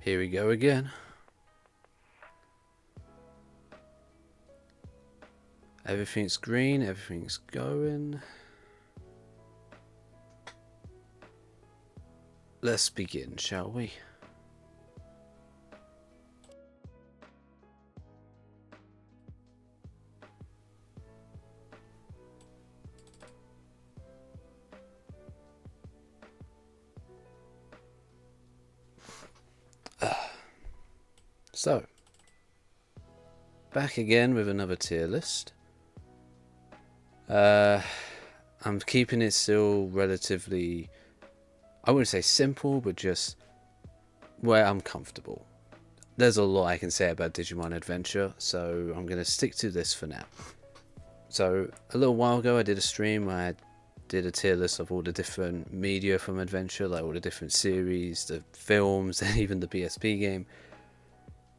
Here we go again. Everything's green, everything's going. Let's begin, shall we? So, back again with another tier list. I'm keeping it still relatively, I wouldn't say simple, but just where I'm comfortable. There's a lot I can say about Digimon Adventure, so I'm going to stick to this for now. So, a little while ago I did a stream where I did a tier list of all the different media from Adventure, like all the different series, the films, and even the PSP game.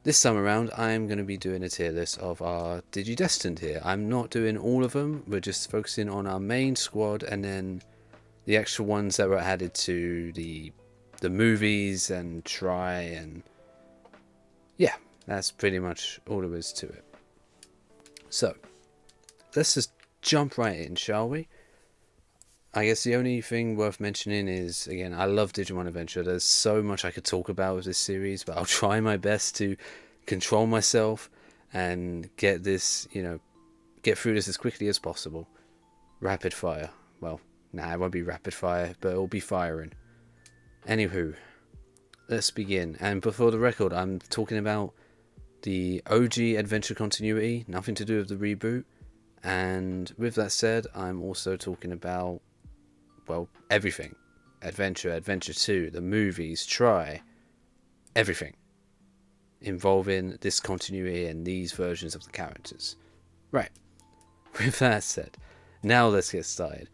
This time around, I'm going to be doing a tier list of our Digidestined here. I'm not doing all of them, we're just focusing on our main squad and then the extra ones that were added to the movies and Try, and yeah, that's pretty much all there is to it. So, let's just jump right in, shall we? I guess the only thing worth mentioning is, again, I love Digimon Adventure. There's so much I could talk about with this series, but I'll try my best to control myself and get this, get through this as quickly as possible. Rapid fire. Well, nah, it won't be rapid fire, but it'll be firing. Anywho, let's begin. And before the record, I'm talking about the OG Adventure continuity, nothing to do with the reboot. And with that said, I'm also talking about, well, everything. Adventure, Adventure 2, the movies, Try, everything involving this continuity and these versions of the characters. Right, with that said, now let's get started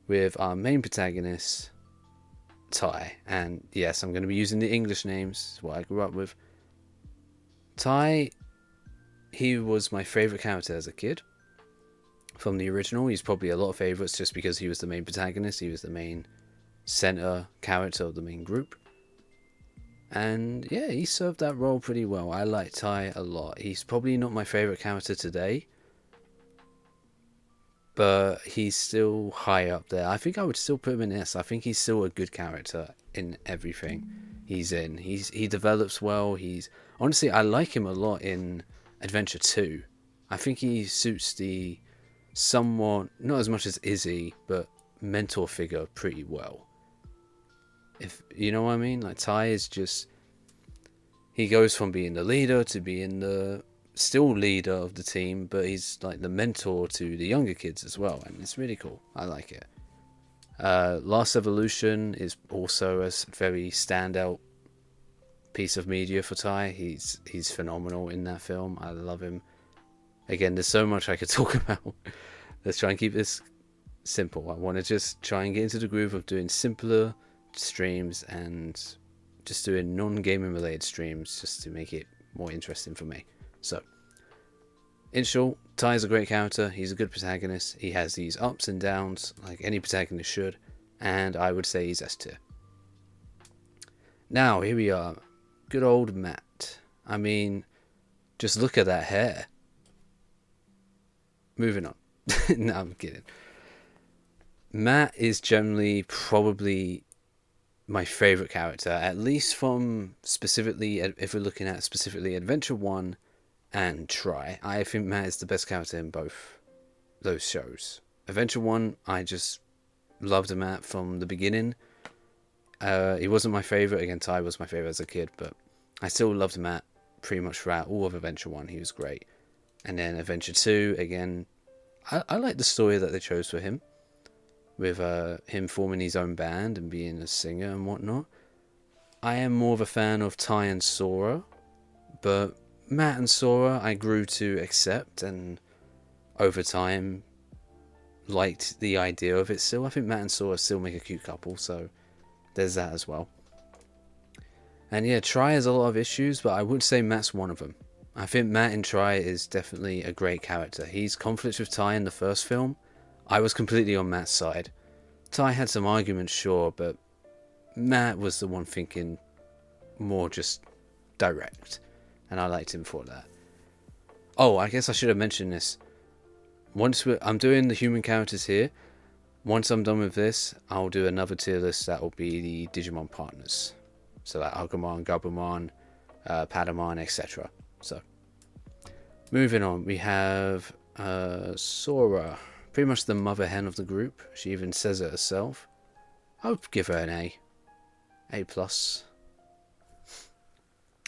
with our main protagonist, Tai. And yes, I'm going to be using the English names, what I grew up with. Tai, he was my favourite character as a kid. From the original, he's probably a lot of favourites just because he was the main protagonist, he was the main centre character of the main group. And yeah, he served that role pretty well. I like Tai a lot. He's probably not my favourite character today, but he's still high up there. I think I would still put him in S. I think he's still a good character in everything he's in. He develops well. Honestly, I like him a lot in Adventure 2. I think he suits the somewhat, not as much as Izzy, but mentor figure pretty well. If you know what I mean? Like, Tai is just, he goes from being the leader to being the still leader of the team, but he's like the mentor to the younger kids as well, and it's really cool. I like it. Last Evolution is also a very standout piece of media for Tai. He's phenomenal in that film. I love him. Again, there's so much I could talk about. Let's try and keep this simple. I want to just try and get into the groove of doing simpler streams and just doing non-gaming related streams just to make it more interesting for me. So, in short, Tai is a great character. He's a good protagonist. He has these ups and downs like any protagonist should, and I would say he's S tier. Now, here we are. Good old Matt. I mean, just look at that hair. Moving on. No, I'm kidding. Matt is generally probably my favourite character, at least from specifically, if we're looking at specifically Adventure 1 and Try. I think Matt is the best character in both those shows. Adventure 1, I just loved Matt from the beginning. He wasn't my favourite. Again, Tai was my favourite as a kid, but I still loved Matt pretty much throughout all of Adventure 1. He was great. And then Adventure 2, again, I like the story that they chose for him, with him forming his own band and being a singer and whatnot. I am more of a fan of Tai and Sora, but Matt and Sora I grew to accept, and over time liked the idea of it still. I think Matt and Sora still make a cute couple, so there's that as well. And yeah, Try has a lot of issues, but I would say Matt's one of them. I think Matt in Try is definitely a great character. He's conflicts with Tai in the first film. I was completely on Matt's side. Tai had some arguments, sure, but Matt was the one thinking more just direct, and I liked him for that. Oh, I guess I should have mentioned this. I'm doing the human characters here. Once I'm done with this, I'll do another tier list that will be the Digimon partners. So like Agumon, Gabumon, Patamon, etc. So, moving on, we have Sora, pretty much the mother hen of the group. She even says it herself. I would give her an A. A+.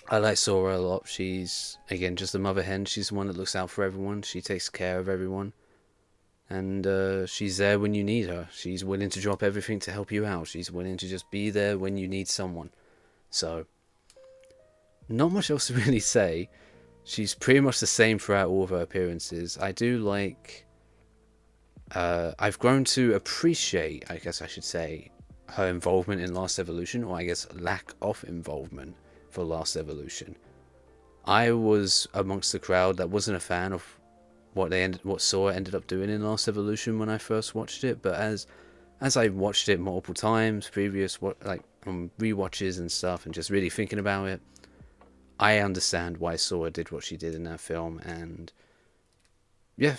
I like Sora a lot. She's, again, just the mother hen. She's the one that looks out for everyone. She takes care of everyone. And she's there when you need her. She's willing to drop everything to help you out. She's willing to just be there when you need someone. So, not much else to really say. She's pretty much the same throughout all of her appearances. I do like... I've grown to appreciate, I guess I should say, her involvement in Last Evolution, or I guess lack of involvement for Last Evolution. I was amongst the crowd that wasn't a fan of what Sora ended up doing in Last Evolution when I first watched it, but as I watched it multiple times, rewatches and stuff, and just really thinking about it, I understand why Sora did what she did in that film, and yeah,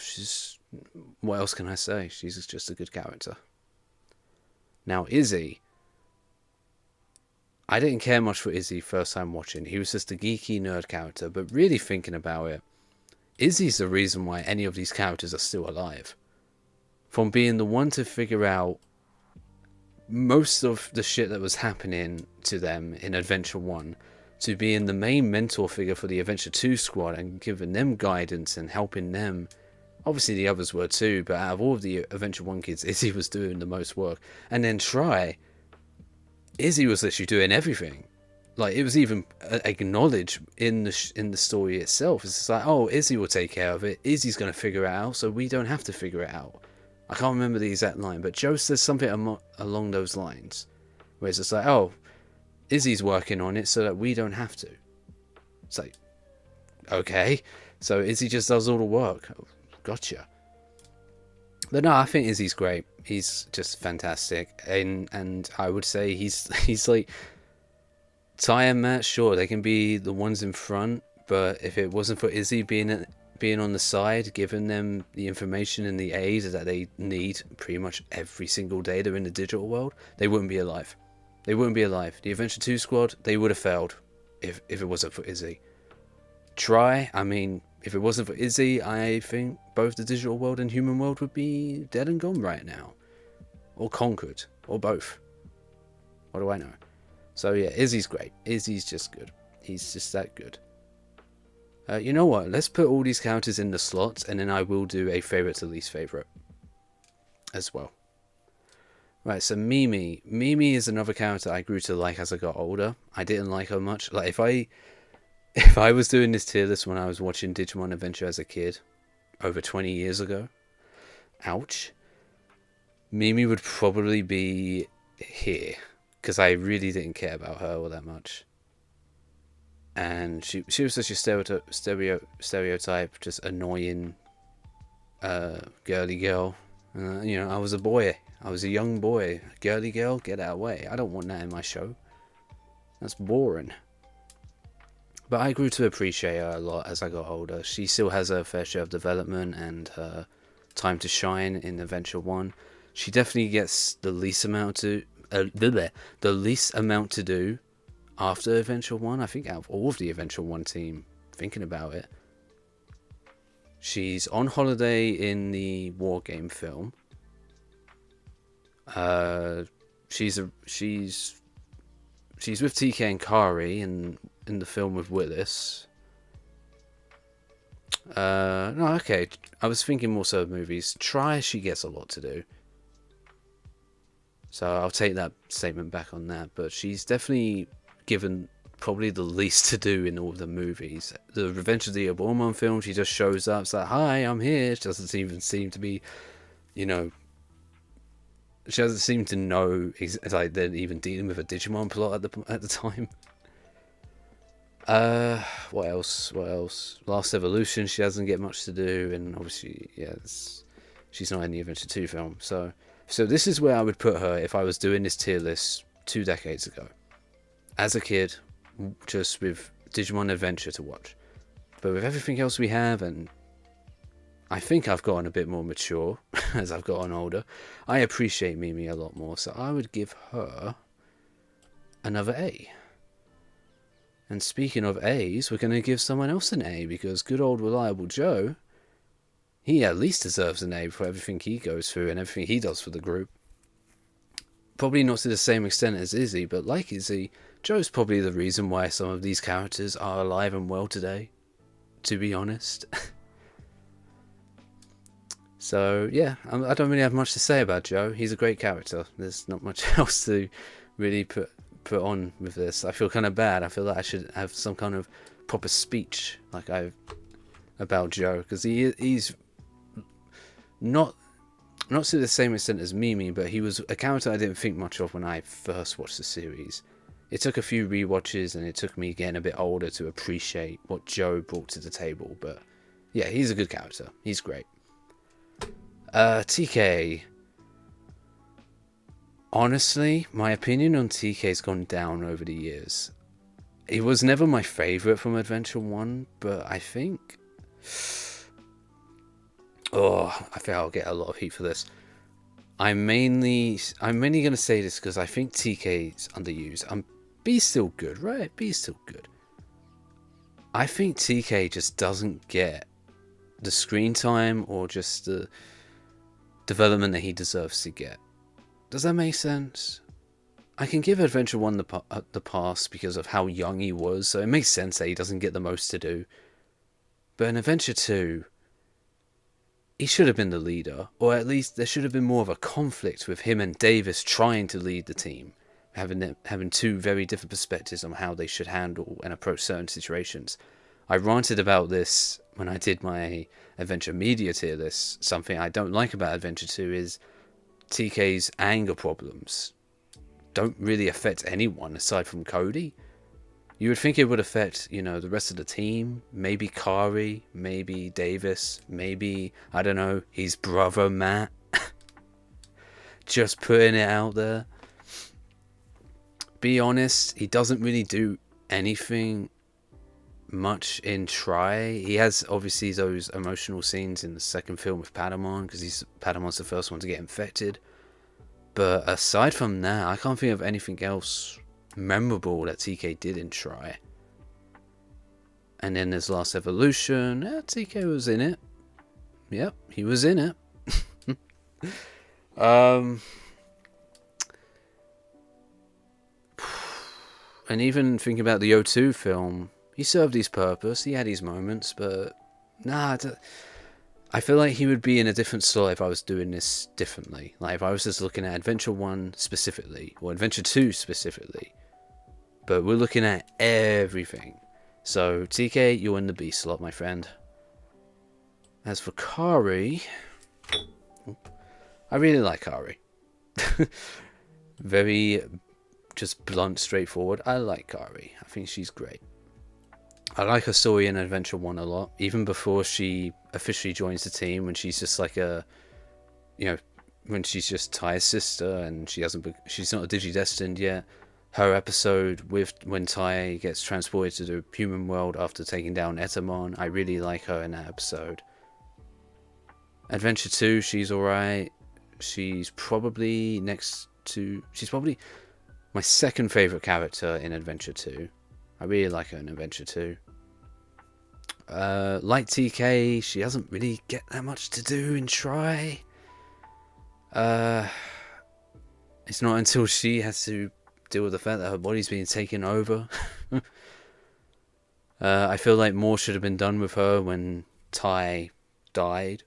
what else can I say? She's just a good character. Now, Izzy, I didn't care much for Izzy first time watching. He was just a geeky nerd character, but really thinking about it, Izzy's the reason why any of these characters are still alive. From being the one to figure out most of the shit that was happening to them in Adventure 1, to being the main mentor figure for the Adventure 2 squad and giving them guidance and helping them. Obviously the others were too, but out of all of the Adventure 1 kids, Izzy was doing the most work. And then Izzy was literally doing everything. Like, it was even acknowledged in the story itself. It's just like, oh, Izzy will take care of it. Izzy's going to figure it out, so we don't have to figure it out. I can't remember the exact line, but Joe says something along those lines. Where it's just like, oh, Izzy's working on it so that we don't have to. It's like, okay. So Izzy just does all the work. Gotcha. But no, I think Izzy's great. He's just fantastic. And I would say he's like... Ty and Matt, sure, they can be the ones in front, but if it wasn't for Izzy being on the side, giving them the information and the aid that they need pretty much every single day they're in the digital world, they wouldn't be alive. They wouldn't be alive. The Adventure 2 squad, they would have failed if it wasn't for Izzy. If it wasn't for Izzy, I think both the digital world and human world would be dead and gone right now. Or conquered. Or both. What do I know? So yeah, Izzy's great. Izzy's just good. He's just that good. You know what? Let's put all these characters in the slots, and then I will do a favourite to least favourite as well. Right, so Mimi. Mimi is another character I grew to like as I got older. I didn't like her much. Like, if I was doing this tier list when I was watching Digimon Adventure as a kid, over 20 years ago, ouch, Mimi would probably be here. Because I really didn't care about her all that much. And she was such a stereotype, just annoying girly girl. I was a boy. I was a young boy. Girly girl, get out of the way. I don't want that in my show. That's boring. But I grew to appreciate her a lot as I got older. She still has her fair share of development and her time to shine in Adventure 1. She definitely gets the least amount to do after Adventure 1. I think out of all of the Adventure 1 team, thinking about it, she's on holiday in the War Game film. She's with TK and Kari in the film with Willis. No, okay. I was thinking more so of movies. She gets a lot to do. So I'll take that statement back on that. But she's definitely given probably the least to do in all the movies. The Revenge of the Abormon film, she just shows up. It's like, hi, I'm here. She doesn't even seem to be, she doesn't seem to know like they're even dealing with a Digimon plot at the time. What else? Last Evolution, she doesn't get much to do, and obviously, yeah, she's not in the Adventure 2 film. So this is where I would put her if I was doing this tier list 2 decades ago. As a kid, just with Digimon Adventure to watch. But with everything else we have, and I think I've gotten a bit more mature as I've gotten older, I appreciate Mimi a lot more, so I would give her another A. And speaking of A's, we're going to give someone else an A, because good old reliable Joe, he at least deserves an A for everything he goes through and everything he does for the group. Probably not to the same extent as Izzy, but like Izzy, Joe's probably the reason why some of these characters are alive and well today, to be honest. So yeah, I don't really have much to say about Joe. He's a great character. There's not much else to really put on with this. I feel kind of bad. I feel like I should have some kind of proper speech about Joe, because he's not to the same extent as Mimi, but he was a character I didn't think much of when I first watched the series. It took a few rewatches, and it took me getting a bit older to appreciate what Joe brought to the table. But yeah, he's a good character. He's great. TK. Honestly, my opinion on TK's gone down over the years. He was never my favourite from Adventure 1, but I think... I think I'll get a lot of heat for this. I'm mainly going to say this because I think TK's underused. B's still good, right? B's still good. I think TK just doesn't get the screen time or just the development that he deserves to get. Does that make sense? I can give Adventure 1 the pass because of how young he was, so it makes sense that he doesn't get the most to do. But in Adventure 2, he should have been the leader, or at least there should have been more of a conflict with him and Davis trying to lead the team, having two very different perspectives on how they should handle and approach certain situations. I ranted about this when I did my Adventure Media tier list. Something I don't like about Adventure 2 is TK's anger problems don't really affect anyone aside from Cody. You would think it would affect, the rest of the team. Maybe Kari, maybe Davis, maybe, I don't know, his brother Matt. Just putting it out there. Be honest, he doesn't really do anything much in Try. He has obviously those emotional scenes in the second film with Patamon, because Patamon's the first one to get infected. But aside from that, I can't think of anything else memorable that TK did in Try. And then there's Last Evolution. TK was in it. Yep, he was in it. And even thinking about the O2 film, he served his purpose. He had his moments, but I feel like he would be in a different slot if I was doing this differently. Like if I was just looking at Adventure 1 specifically, or Adventure 2 specifically. But we're looking at everything. So TK, you're in the B slot, my friend. As for Kari, I really like Kari. Very just blunt, straightforward. I like Kari. I think she's great. I like her story in Adventure 1 a lot. Even before she officially joins the team, when she's just like when she's just Ty's sister and she's not a Digidestined yet. Her episode when Ty gets transported to the human world after taking down Etamon, I really like her in that episode. Adventure 2, she's alright. She's probably my second favourite character in Adventure 2. I really like her in Adventure 2. Like TK, she doesn't really get that much to do in Try. It's not until she has to deal with the fact that her body's being taken over. I feel like more should have been done with her when Ty died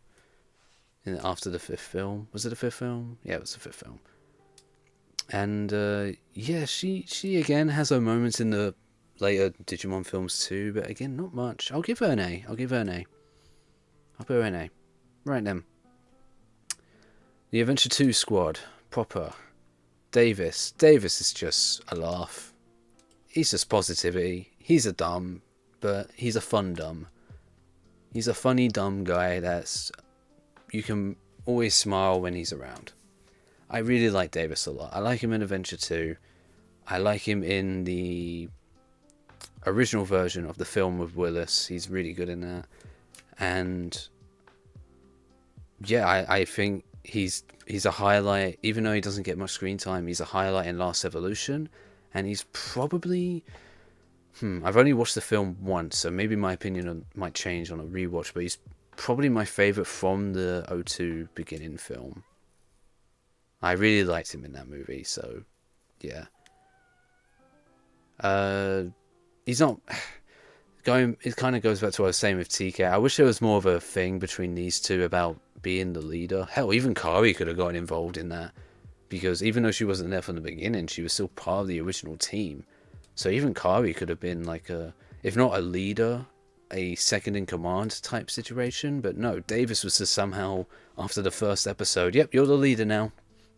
after the 5th film. Was it the 5th film? Yeah, it was the 5th film. And she again has her moments in the later Digimon films too, but again, not much. I'll give her an A. I'll put her an A. Right then. The Adventure 2 squad. Proper. Davis is just a laugh. He's just positivity. He's a dumb, but he's a fun dumb. He's a funny dumb guy you can always smile when he's around. I really like Davis a lot. I like him in Adventure 2. I like him in the original version of the film with Willis. He's really good in that. And yeah, I think he's a highlight, even though he doesn't get much screen time. He's a highlight in Last Evolution, and he's probably I've only watched the film once, so maybe my opinion might change on a rewatch, but he's probably my favorite from the O2 beginning film. I really liked him in that movie, so yeah. He's not going. It kind of goes back to what I was saying with TK. I wish there was more of a thing between these two about being the leader. Hell, even Kari could have gotten involved in that, because even though she wasn't there from the beginning, she was still part of the original team. So even Kari could have been like if not a leader, a second in command type situation. But no, Davis was just somehow, after the first episode, yep, you're the leader now.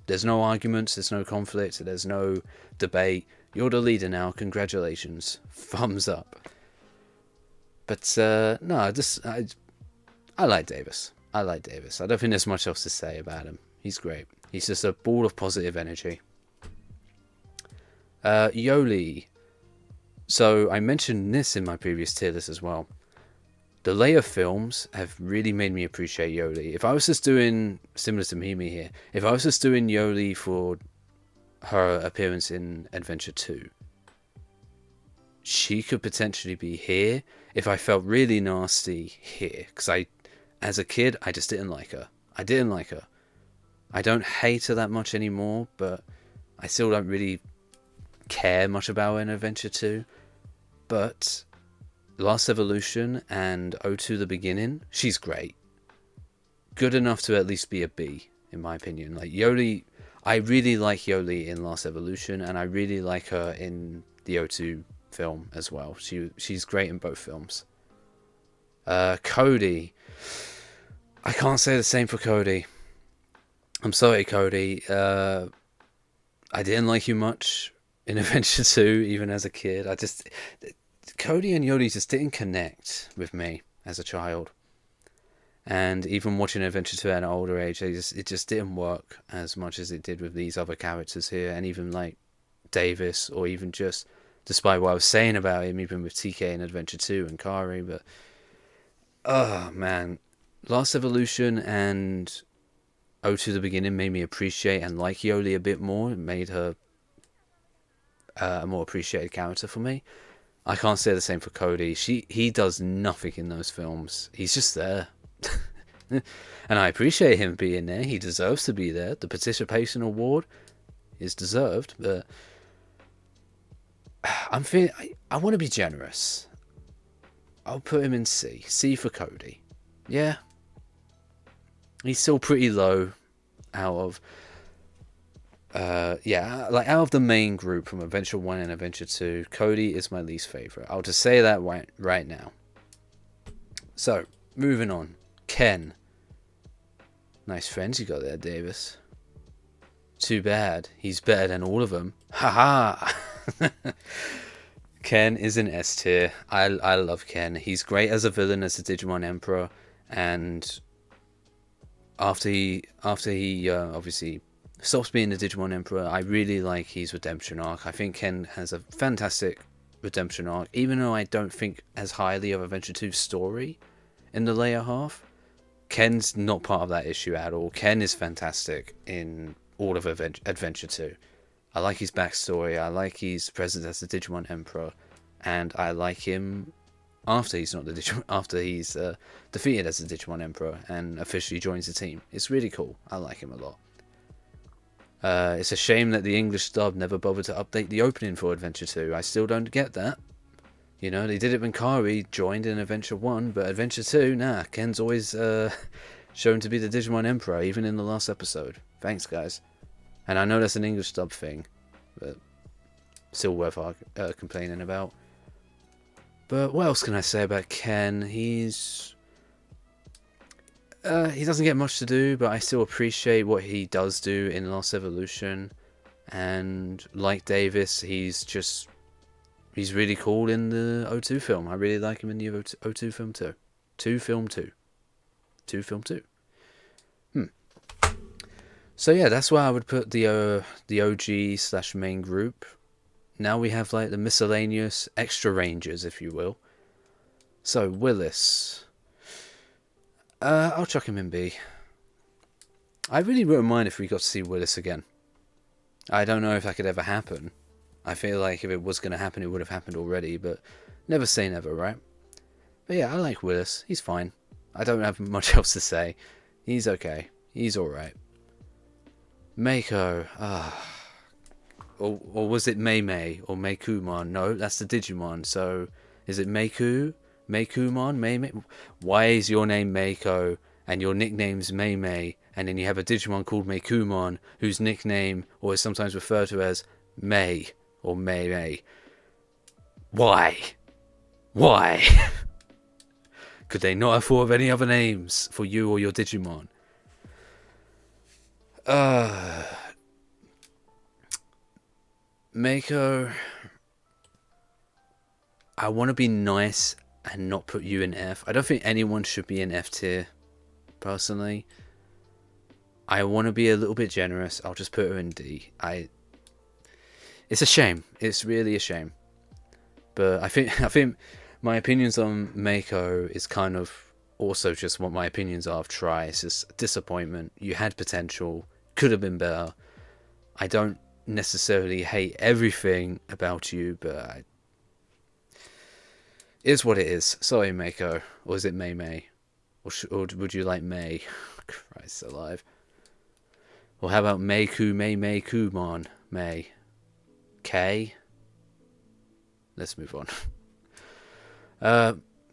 There's no arguments, there's no conflict, there's no debate. You're the leader now, congratulations. Thumbs up. But no, I like Davis. I like Davis. I don't think there's much else to say about him. He's great. He's just a ball of positive energy. Yoli. So I mentioned this in my previous tier list as well. The Leia films have really made me appreciate Yoli. If I was just doing, similar to Mimi here, if I was just doing Yoli for her appearance in Adventure 2, she could potentially be here if I felt really nasty here. Because as a kid, I just didn't like her. I didn't like her. I don't hate her that much anymore, but I still don't really care much about her in Adventure 2. But Last Evolution and O2 The Beginning, she's great. Good enough to at least be a B, in my opinion. Like Yoli, I really like Yoli in Last Evolution, and I really like her in the O2 film as well. She's great in both films. Cody. I can't say the same for Cody. I'm sorry, Cody. I didn't like you much in Adventure 2, even as a kid. Cody and Yoli just didn't connect with me as a child. And even watching Adventure 2 at an older age, it just didn't work as much as it did with these other characters here. And even like Davis, or even just, despite what I was saying about him, even with TK in Adventure 2 and Kari. But, oh man, Last Evolution and O2 The Beginning made me appreciate and like Yoli a bit more. It made her a more appreciated character for me. I can't say the same for Cody. He does nothing in those films. He's just there. And I appreciate him being there. He deserves to be there. The participation award is deserved, but I want to be generous. I'll put him in C. C for Cody. Yeah. He's still pretty low out of out of the main group from Adventure 1 and Adventure 2, Cody is my least favourite. I'll just say that right now. So, moving on. Ken. Nice friends you got there, Davis. Too bad. He's better than all of them. Haha! Ken is an S tier. I love Ken. He's great as a villain, as the Digimon Emperor, and after he obviously stops being the Digimon Emperor, I really like his redemption arc. I think Ken has a fantastic redemption arc, even though I don't think as highly of Adventure 2's story in the later half. Ken's not part of that issue at all. Ken is fantastic in all of Adventure 2. I like his backstory, I like his presence as the Digimon Emperor, and I like him after he's not the Digimon, after he's defeated as the Digimon Emperor and officially joins the team. It's really cool. I like him a lot. It's a shame that the English dub never bothered to update the opening for Adventure 2. I still don't get that. You know, they did it when Kari joined in Adventure 1, but Adventure 2, nah, Ken's always shown to be the Digimon Emperor, even in the last episode. Thanks, guys. And I know that's an English dub thing, but still worth complaining about. But what else can I say about Ken? He doesn't get much to do, but I still appreciate what he does do in Lost Evolution. And like Davis, he's really cool in the O2 film. I really like him in the O2 film too. 2 film 2. 2 film 2. So yeah, that's where I would put the OG / main group. now we have like the miscellaneous extra rangers, if you will. So Willis, I'll chuck him in B. I really wouldn't mind if we got to see Willis again. I don't know if that could ever happen. I feel like if it was going to happen, it would have happened already, but never say never, right? But yeah, I like Willis. He's fine. I don't have much else to say. He's okay. He's alright. Mako. Or was it Mei or Meikumon? No, that's the Digimon. So, is it Meiku? Meikumon? Mei? Why is your name Mako and your nickname's Mei, and then you have a Digimon called Meikumon whose nickname, or is sometimes referred to as Mei or Mei? Why? Why? Could they not have thought of any other names for you or your Digimon? Mako, I want to be nice and not put you in F. I don't think anyone should be in F tier, personally. I want to be a little bit generous. I'll just put her in D. It's a shame. It's really a shame. But I think my opinions on Mako is kind of also just what my opinions are of Try. It's just disappointment. You had potential. Could have been better. I don't necessarily hate everything about you, but it is what it is. Sorry, Mako. Or is it Mei? Or would you like May? Christ alive. Or how about Kumon? May. K? Let's move on.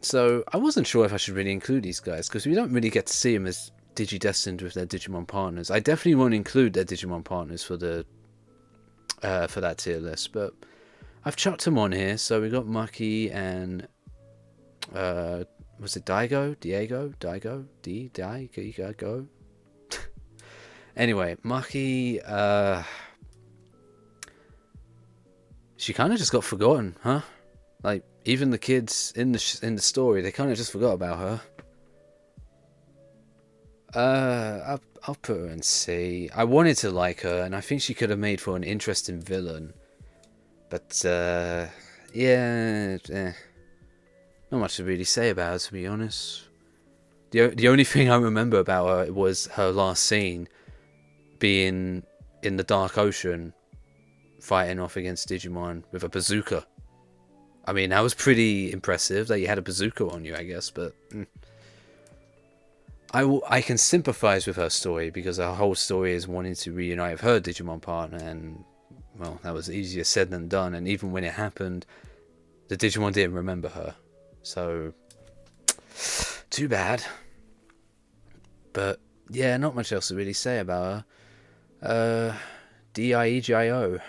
So, I wasn't sure if I should really include these guys, because we don't really get to see them as Digidestined with their Digimon partners. I definitely won't include their Digimon partners for the for that tier list, but I've chucked them on here. So we got Maki and was it Daigo? Daigo? Anyway, Maki, she kind of just got forgotten, huh? Like, even the kids in the story, they kind of just forgot about her. I'll put her in C. I wanted to like her, and I think she could have made for an interesting villain. But, yeah, not much to really say about her, to be honest. The only thing I remember about her was her last scene being in the Dark Ocean, fighting off against Digimon with a bazooka. I mean, that was pretty impressive that you had a bazooka on you, I guess, but... I can sympathise with her story, because her whole story is wanting to reunite with her Digimon partner, and, well, that was easier said than done, and even when it happened, the Digimon didn't remember her. So, too bad. But, yeah, not much else to really say about her. Diegio.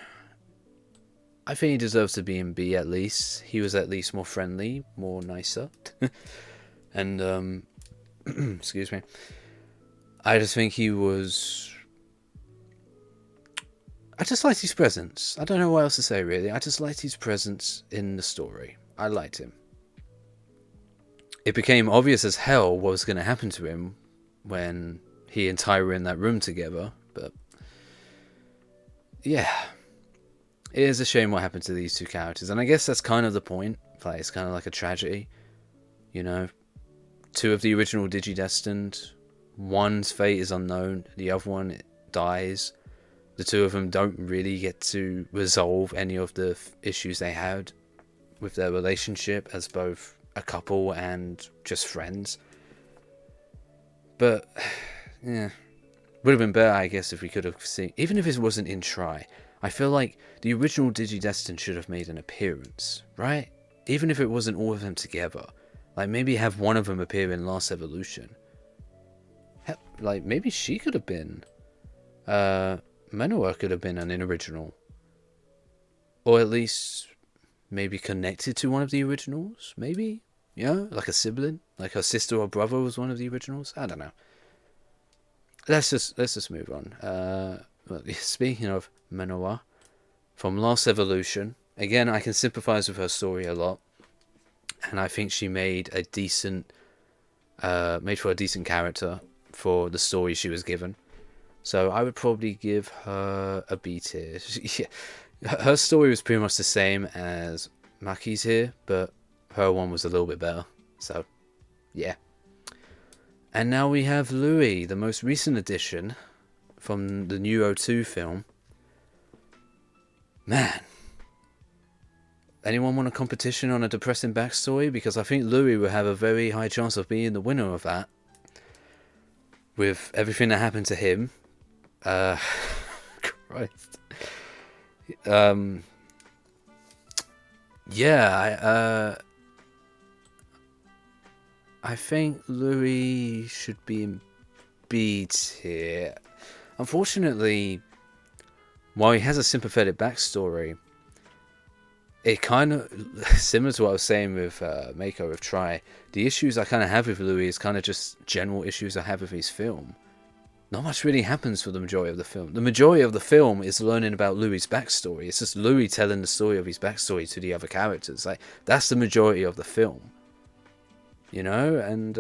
I think he deserves to be in B at least. He was at least more friendly, more nicer. And, excuse me. I just think he was... I just liked his presence. I don't know what else to say, really. I just liked his presence in the story. I liked him. It became obvious as hell what was going to happen to him when he and Ty were in that room together, but... yeah. It is a shame what happened to these two characters, and I guess that's kind of the point. Like, it's kind of like a tragedy, you know? Two of the original Digidestined, one's fate is unknown, the other one dies. The two of them don't really get to resolve any of the issues they had with their relationship as both a couple and just friends. But, yeah, would have been better, I guess, if we could have seen, even if it wasn't in Try. I feel like the original Digidestined should have made an appearance, right? Even if it wasn't all of them together. Like, maybe have one of them appear in Last Evolution. Like, maybe she could have been... Manoa could have been an original. Or at least maybe connected to one of the originals, maybe? Yeah, like a sibling? Like her sister or brother was one of the originals? I don't know. Let's just move on. Well, speaking of Manoa, from Last Evolution, again, I can sympathise with her story a lot. And I think she made a decent, made for a decent character for the story she was given. So I would probably give her a B tier. Her story was pretty much the same as Maki's here, but her one was a little bit better. So, yeah. And now we have Louis, the most recent addition from the new O2 film. Man. Anyone want a competition on a depressing backstory? Because I think Louis will have a very high chance of being the winner of that. With everything that happened to him. Christ. Yeah, I think Louis should be in B tier. Unfortunately, while he has a sympathetic backstory, it kind of, similar to what I was saying with Mako with Try, the issues I kind of have with Louis is kind of just general issues I have with his film. Not much really happens for the majority of the film. The majority of the film is learning about Louis' backstory. It's just Louis telling the story of his backstory to the other characters. Like, that's the majority of the film. You know? And,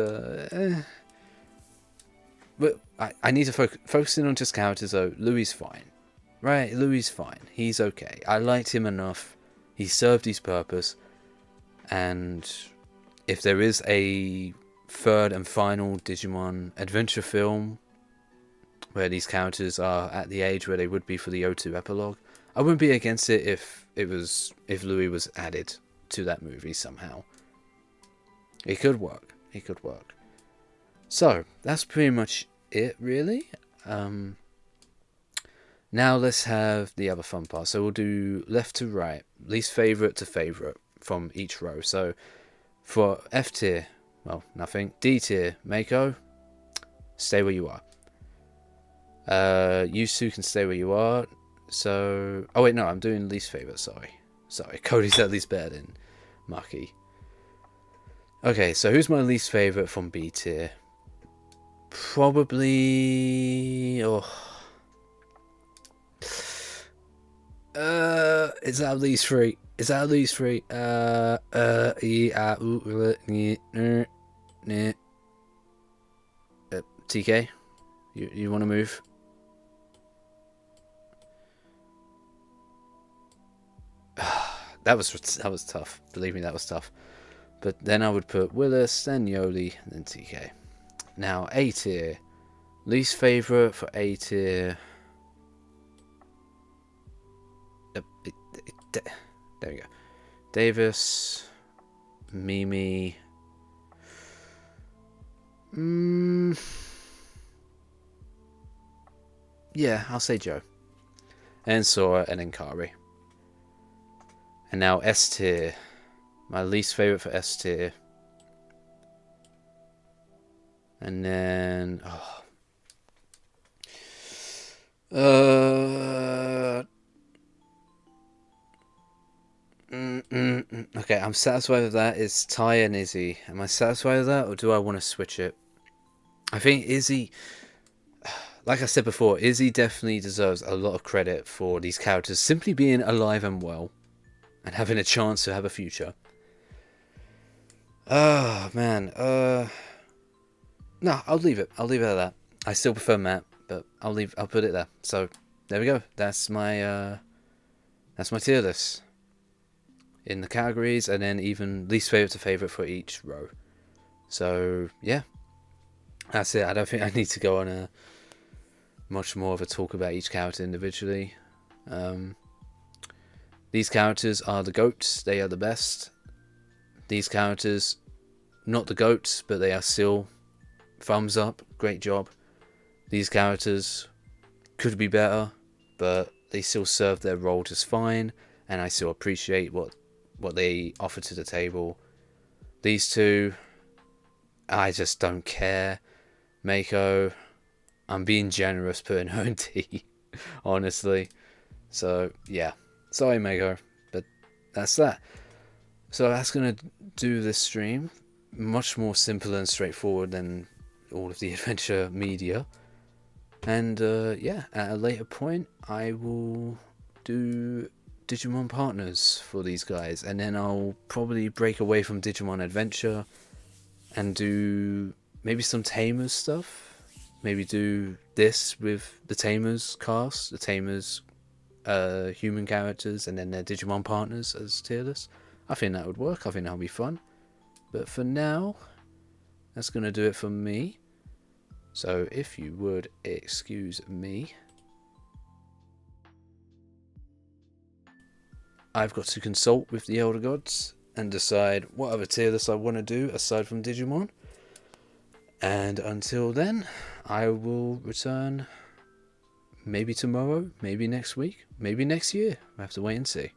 But I need to focus in on just characters, though. Louis' fine. Right? Louis' fine. He's okay. I liked him enough. He served his purpose. And if there is a third and final Digimon Adventure film where these characters are at the age where they would be for the O2 epilogue, I wouldn't be against it if Louis was added to that movie somehow. It could work. It could work. So that's pretty much it, really. Now let's have the other fun part. So we'll do left to right, least favorite to favorite from each row. So for F tier, well, nothing. D tier, Mako, stay where you are. You two can stay where you are. So, oh wait, no, I'm doing least favorite. Sorry, Cody's at least better than Maki. Okay, so who's my least favorite from B tier? Probably, it's at least three. It's at least three. TK, you want to move? That was tough. Believe me, that was tough. But then I would put Willis, then Yoli, and then TK. Now A tier, least favorite for A tier. There we go. Davis, Mimi. Yeah, I'll say Joe. And Sora, and then Kari. And now S tier. My least favorite for S tier. And then... Okay, I'm satisfied with that. It's Ty and Izzy. Am I satisfied with that, or do I want to switch it? I think Izzy... Like I said before, Izzy definitely deserves a lot of credit for these characters simply being alive and well. And having a chance to have a future. Oh, man. No, I'll leave it. I'll leave it at that. I still prefer Matt, but I'll put it there. So, there we go. That's my tier list. In the categories, and then even least favourite to favourite for each row. So, yeah. That's it. I don't think I need to go on a much more of a talk about each character individually. These characters are the GOATs. They are the best. These characters, not the GOATs, but they are still thumbs up. Great job. These characters could be better, but they still serve their role just fine, and I still appreciate what they offer to the table. These two, I just don't care. Mako, I'm being generous putting her in T, honestly. So, yeah. Sorry, Mako, but that's that. So that's going to do this stream. Much more simple and straightforward than all of the adventure media. And, yeah, at a later point, I will do Digimon partners for these guys. And then I'll probably break away from Digimon Adventure and do maybe some Tamers stuff. Maybe do this with the Tamers cast, the Tamers human characters and then their Digimon partners as tier lists. I think that would work. I think that would be fun. But for now, that's going to do it for me. So if you would excuse me, I've got to consult with the Elder Gods and decide what other tier lists I want to do aside from Digimon. And until then, I will return maybe tomorrow, maybe next week, maybe next year. I have to wait and see.